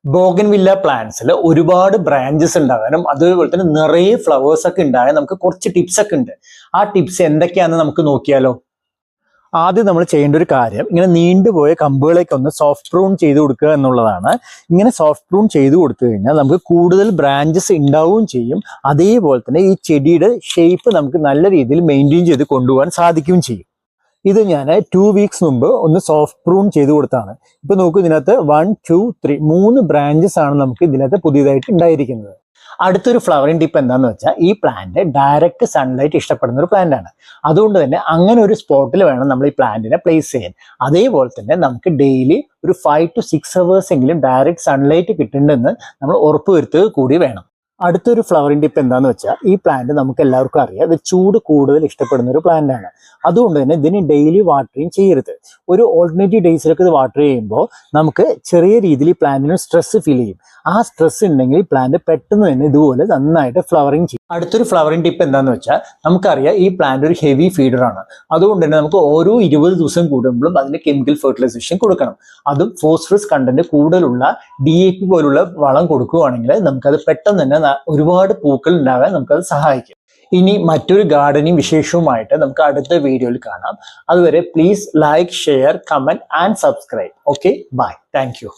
Bougainvillea പ്ലാന്റ്സിൽ ഒരുപാട് branches ഉണ്ടാകാനും അതുപോലെ തന്നെ നിറയെ ഫ്ലവേഴ്സ് ഒക്കെ ഉണ്ടാകാൻ നമുക്ക് കുറച്ച് ടിപ്സ് ഒക്കെ ഉണ്ട്. ആ ടിപ്സ് എന്തൊക്കെയാണെന്ന് നമുക്ക് നോക്കിയാലോ. ആദ്യം നമ്മൾ ചെയ്യേണ്ട ഒരു കാര്യം, ഇങ്ങനെ നീണ്ടുപോയ കമ്പുകളേക്ക് ഒന്ന് സോഫ്റ്റ് പ്രൂൺ ചെയ്ത് കൊടുക്കുക എന്നുള്ളതാണ്. ഇങ്ങനെ സോഫ്റ്റ് പ്രൂൺ ചെയ്ത് കൊടുത്തു കഴിഞ്ഞാൽ നമുക്ക് കൂടുതൽ ബ്രാഞ്ചസ് ഉണ്ടാവുകയും ചെയ്യും. അതേപോലെ തന്നെ ഈ ചെടിയുടെ ഷേപ്പ് നമുക്ക് നല്ല രീതിയിൽ മെയിൻറ്റെയിൻ ചെയ്ത് കൊണ്ടുപോകാൻ സാധിക്കുകയും ചെയ്യും. ഇത് ഞാൻ 2 വീക്സ് മുമ്പ് ഒന്ന് സോഫ്റ്റ് പ്രൂൺ ചെയ്ത് കൊടുത്താണ്. ഇപ്പൊ നോക്കൂ, ഇതിനകത്ത് 1 2 3 3 ബ്രാഞ്ചസ് ആണ് നമുക്ക് ഇതിനകത്ത് പുതിയതായിട്ട് ഉണ്ടായിരിക്കുന്നത്. അടുത്തൊരു ഫ്ലവറിംഗ് ടിപ്പ് എന്താണെന്ന് വെച്ചാൽ, ഈ പ്ലാന്റ് ഡയറക്റ്റ് സൺലൈറ്റ് ഇഷ്ടപ്പെടുന്ന ഒരു പ്ലാന്റ് ആണ്. അതുകൊണ്ട് തന്നെ അങ്ങനെ ഒരു സ്പോട്ടിൽ വേണം നമ്മൾ ഈ പ്ലാന്റിനെ പ്ലേസ് ചെയ്യാൻ. അതേപോലെ തന്നെ നമുക്ക് ഡെയിലി ഒരു 5 to 6 hours എങ്കിലും ഡയറക്റ്റ് സൺലൈറ്റ് കിട്ടുന്നുണ്ടെന്ന് നമ്മൾ ഉറപ്പുവരുത്തുക കൂടി വേണം. അടുത്തൊരു ഫ്ലവറിംഗ് ടിപ്പ് എന്താണെന്ന് വെച്ചാൽ, ഈ പ്ലാന്റ് നമുക്ക് എല്ലാവർക്കും അറിയാം, ഇത് ചൂട് കൂടുതൽ ഇഷ്ടപ്പെടുന്ന ഒരു പ്ലാന്റ് ആണ്. അതുകൊണ്ട് തന്നെ ഇതിന് ഡെയിലി വാട്ടറിങ് ചെയ്യരുത്. ഒരു ഓൾട്ടർനേറ്റീവ് ഡേയ്സിലൊക്കെ ഇത് വാട്ടർ ചെയ്യുമ്പോൾ നമുക്ക് ചെറിയ രീതിയിൽ ഈ പ്ലാന്റിന് സ്ട്രെസ് ഫീൽ ചെയ്യും. ആ സ്ട്രെസ് ഉണ്ടെങ്കിൽ ഈ പ്ലാന്റ് പെട്ടെന്ന് തന്നെ ഇതുപോലെ നന്നായിട്ട് ഫ്ലവറിങ് ചെയ്യും. അടുത്തൊരു ഫ്ലവറിംഗ് ടിപ്പ് എന്താണെന്ന് വെച്ചാൽ, നമുക്കറിയാം ഈ പ്ലാന്റ് ഒരു ഹെവി ഫീഡർ ആണ്. അതുകൊണ്ട് തന്നെ നമുക്ക് ഓരോ 20 ദിവസം കൂടുമ്പോഴും അതിന് കെമിക്കൽ ഫെർട്ടിലൈസേഷൻ കൊടുക്കണം. അതും ഫോസ്ഫറസ് കണ്ടന്റ് കൂടുതലുള്ള DAP പോലുള്ള വളം കൊടുക്കുകയാണെങ്കിൽ നമുക്കത് പെട്ടെന്ന് തന്നെ ഒരുപാട് പൂക്കൾ ഉണ്ടാകാൻ നമുക്കത് സഹായിക്കും. ഇനി മറ്റൊരു ഗാർഡനിങ് വിശേഷവുമായിട്ട് നമുക്ക് അടുത്ത വീഡിയോയിൽ കാണാം. അതുവരെ please like, share, comment and subscribe. Okay, bye. Thank U.